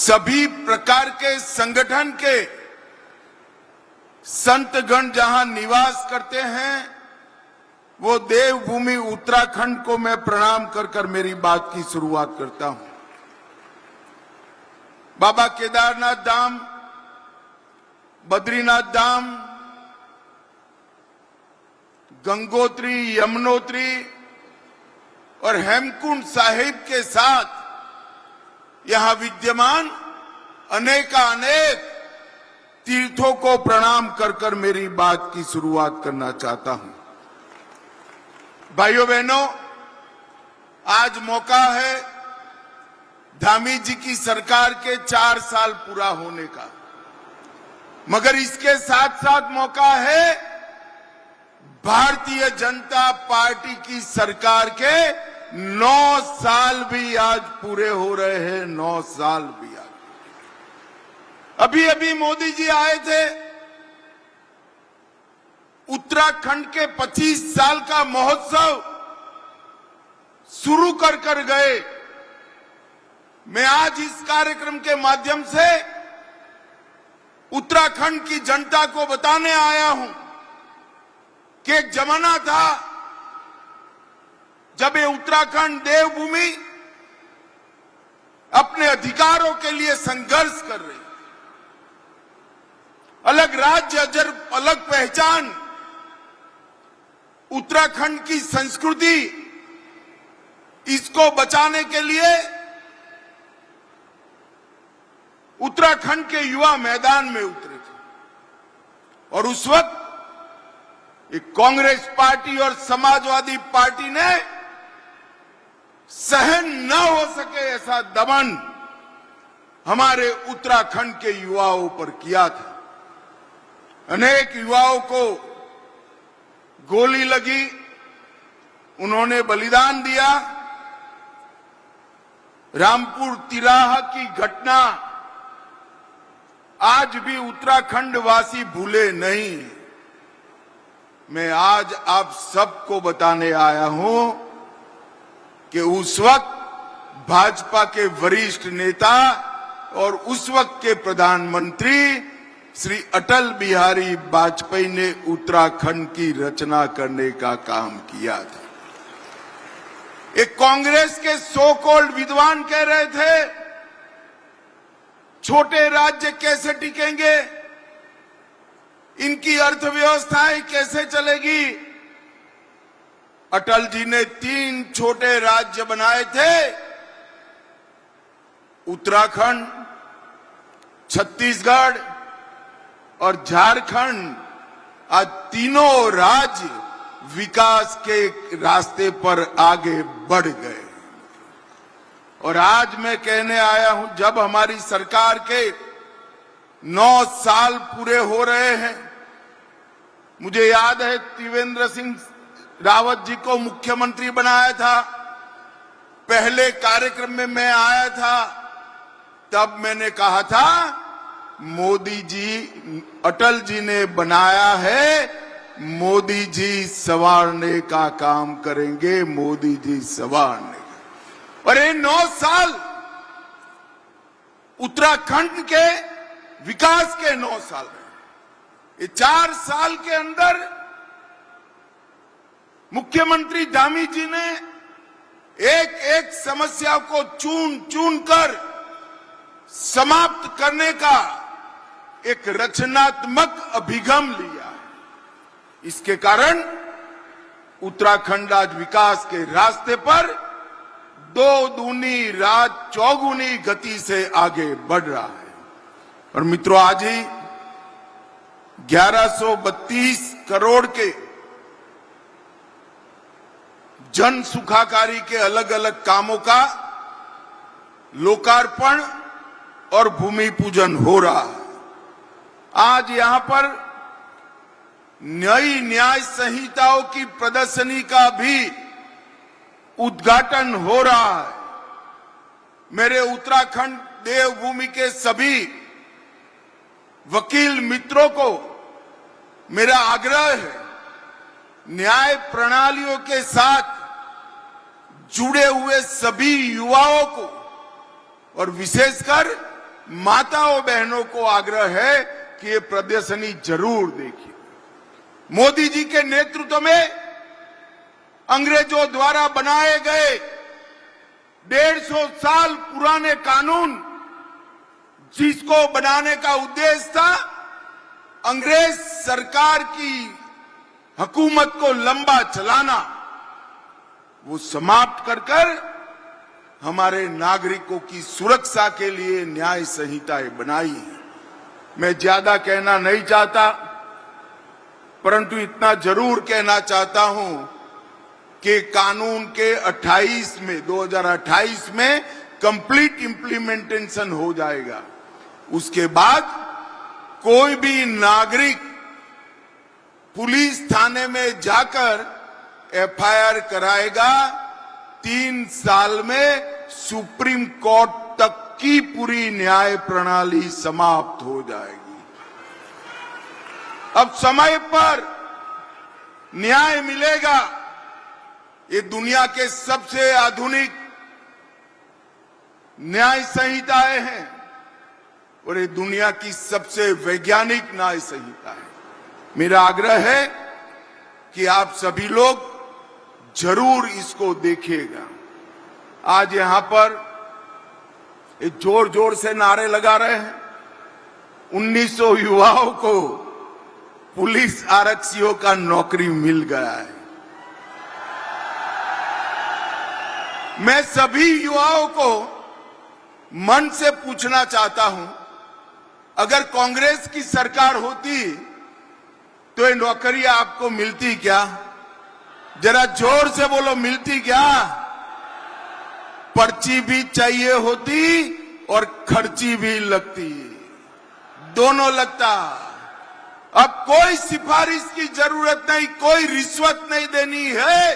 सभी प्रकार के संगठन के संतगण जहां निवास करते हैं, वो देवभूमि उत्तराखंड को मैं प्रणाम कर कर मेरी बात की शुरुआत करता हूं। बाबा केदारनाथ धाम, बद्रीनाथ धाम, गंगोत्री, यमुनोत्री और हेमकुंड साहिब के साथ यहां विद्यमान अनेकानेक तीर्थों को प्रणाम कर कर मेरी बात की शुरुआत करना चाहता हूं। भाइयों बहनों, आज मौका है धामी जी की सरकार के 4 साल पूरा होने का, मगर इसके साथ साथ मौका है भारतीय जनता पार्टी की सरकार के 9 साल भी आज पूरे हो रहे हैं। 9 साल भी आज। अभी अभी मोदी जी आए थे, उत्तराखंड के 25 साल का महोत्सव शुरू कर कर गए। मैं आज इस कार्यक्रम के माध्यम से उत्तराखंड की जनता को बताने आया हूं कि एक जमाना था जब ये उत्तराखंड देवभूमि अपने अधिकारों के लिए संघर्ष कर रही, अलग राज्य, अलग पहचान, उत्तराखंड की संस्कृति, इसको बचाने के लिए उत्तराखंड के युवा मैदान में उतरे थे। और उस वक्त एक कांग्रेस पार्टी और समाजवादी पार्टी ने सहन न हो सके ऐसा दमन हमारे उत्तराखंड के युवाओं पर किया था। अनेक युवाओं को गोली लगी, उन्होंने बलिदान दिया। रामपुर तिराहा की घटना आज भी उत्तराखंड वासी भूले नहीं। मैं आज आप सबको बताने आया हूं कि उस वक्त भाजपा के वरिष्ठ नेता और उस वक्त के प्रधानमंत्री श्री अटल बिहारी वाजपेयी ने उत्तराखंड की रचना करने का काम किया था। एक कांग्रेस के सो कॉल्ड विद्वान कह रहे थे, छोटे राज्य कैसे टिकेंगे, इनकी अर्थव्यवस्थाएं कैसे चलेगी। अटल जी ने 3 छोटे राज्य बनाए थे, उत्तराखंड, छत्तीसगढ़ और झारखंड। आज तीनों राज्य विकास के रास्ते पर आगे बढ़ गए। और आज मैं कहने आया हूं, जब हमारी सरकार के 9 साल पूरे हो रहे हैं, मुझे याद है त्रिवेंद्र सिंह रावत जी को मुख्यमंत्री बनाया था। पहले कार्यक्रम में मैं आया था, तब मैंने कहा था मोदी जी, अटल जी ने बनाया है, मोदी जी संवारने का काम करेंगे, मोदी जी संवारने का। और ये 9 साल उत्तराखंड के विकास के 9 साल हैं। ये 4 साल के अंदर मुख्यमंत्री धामी जी ने एक एक समस्या को चुन चुन कर समाप्त करने का एक रचनात्मक अभिगम लिया। इसके कारण उत्तराखंड आज विकास के रास्ते पर 2 दूनी रात चौगुनी गति से आगे बढ़ रहा है। और मित्रों, आज ही 1132 करोड़ के जन सुखाकारी के अलग अलग कामों का लोकार्पण और भूमि पूजन हो रहा है। आज यहां पर नई न्याय संहिताओं की प्रदर्शनी का भी उद्घाटन हो रहा है। मेरे उत्तराखंड देवभूमि के सभी वकील मित्रों को मेरा आग्रह है, न्याय प्रणालियों के साथ जुड़े हुए सभी युवाओं को और विशेषकर माताओं बहनों को आग्रह है कि ये प्रदर्शनी जरूर देखिए। मोदी जी के नेतृत्व में अंग्रेजों द्वारा बनाए गए 150 साल पुराने कानून, जिसको बनाने का उद्देश्य था अंग्रेज सरकार की हुकूमत को लंबा चलाना, वो समाप्त कर हमारे नागरिकों की सुरक्षा के लिए न्याय संहिताएं बनाई है। मैं ज्यादा कहना नहीं चाहता, परंतु इतना जरूर कहना चाहता हूं कि कानून के 2028 में कंप्लीट इंप्लीमेंटेशन हो जाएगा। उसके बाद कोई भी नागरिक पुलिस थाने में जाकर एफआईआर कराएगा, 3 साल में सुप्रीम कोर्ट तक की पूरी न्याय प्रणाली समाप्त हो जाएगी। अब समय पर न्याय मिलेगा। ये दुनिया के सबसे आधुनिक न्याय संहिताएं हैं और ये दुनिया की सबसे वैज्ञानिक न्याय संहिता है। मेरा आग्रह है कि आप सभी लोग जरूर इसको देखिएगा। आज यहां पर जोर जोर से नारे लगा रहे हैं। 1900 युवाओं को पुलिस आरक्षियों का नौकरी मिल गया है। मैं सभी युवाओं को मन से पूछना चाहता हूं, अगर कांग्रेस की सरकार होती तो ये नौकरी आपको मिलती क्या? जरा जोर से बोलो, मिलती क्या? पर्ची भी चाहिए होती और खर्ची भी लगती, दोनों लगता। अब कोई सिफारिश की जरूरत नहीं, कोई रिश्वत नहीं देनी है।